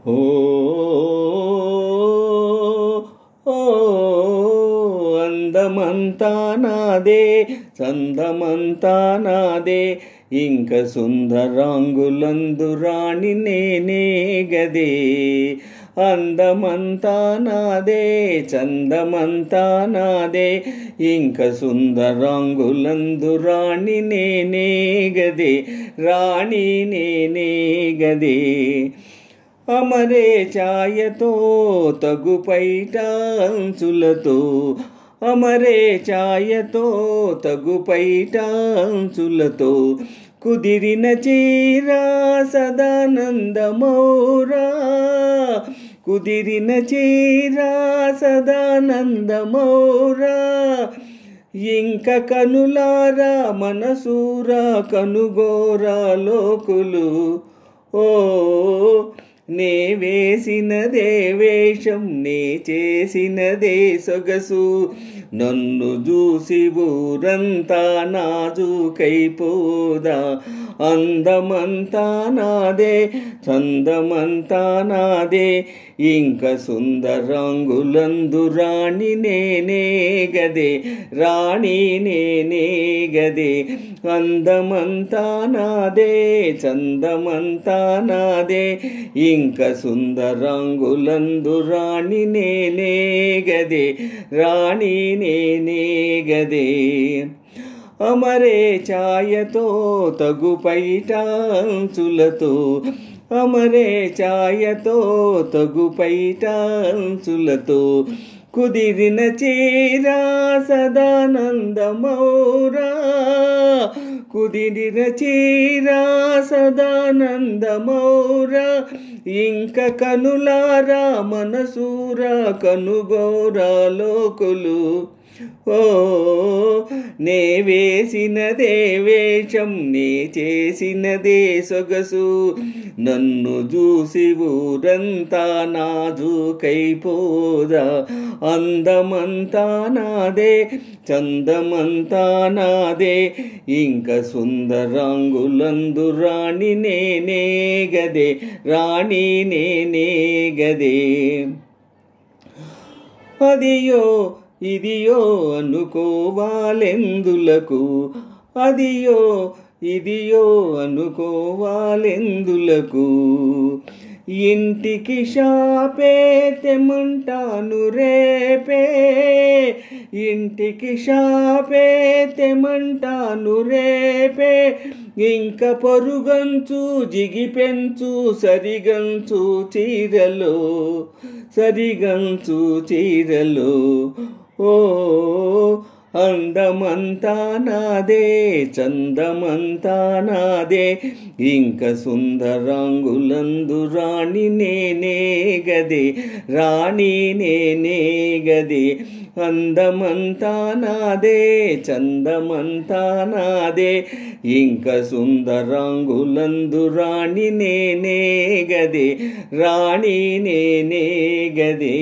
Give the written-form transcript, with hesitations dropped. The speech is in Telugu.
ఓ ఓ అందమంతా నాదే, చందమంతా నాదే, ఇంక సుందరాంగులందు రాణి నేనే గదే. అందమంతా నాదే, చందమంతా నాదే, ఇంక సుందరాంగులందు రాణి నేనే గదే, రాణి నేనే గదే. అమరే ఛాయతో తగు పైటాంచులతో, అమరే ఛాయతో తగు పైటాంచులతో, కుదిరిన చీరా సదానందమౌరా, కుదిరిన చీరా సదానందమౌరా, ఇంక కనులారా మనసూరా కనుగోరా లోకులు. ఓ నే వేసినదే వేషం, నే చేసినదే సొగసు, నన్ను చూసి ఊరంతా నాజుకైపోదా. అందమంతా నాదే, చందమంతా నాదే, ఇంక సుందరాంగులందు రాణి నేనే గదే, రాణి నేనే గదే. అందమంతా నాదే, చందమంతా నాదే, ఇంక సుందరాంగులందు రాణి నేనే గదే, రాణి నేనే గదే. అమరే ఛాయతో తగు పైటాంచులతో, అమరే ఛాయతో తగు పైటాంచులతో, కుదిరిన చీరా సదానందమౌరా, కుదిరిన చీరా సదానందమౌరా, ఇంక కనులారా మనసూరా కనుగోరా లోకులు. ఓ నే వేసినదే వేషం, నే చేసినదే సొగసు, నన్ను చూసి ఊరంతా నాజుకైపోదా. అందమంతా నాదే, చందమంతా నాదే, ఇంక సుందరాంగులందు రాణి నేనే గదే, రాణి నేనే గదే. అదియో ఇదియో అనుకోవాలెందులకు, అదియో ఇదియో అనుకోవాలెందులకు, ఇంటికి షాపే తెమంటాను రేపే, ఇంటికి షాపే తెమంటాను రేపే, ఇంక పొరుగంచు జిగిపెంచు సరిగంచు చీరలో, సరిగంచు చీరలో. ఓ అందమంతా నాదే, చందమంతా నాదే, ఇంక సుందరాంగులందు రాణి నేనే గదే, రాణి నేనే గదే. అందమంతా నాదే, చందమంతా నాదే, ఇంక సుందరాంగులందు రాణి నేనే గదే, రాణి నేనే గదే.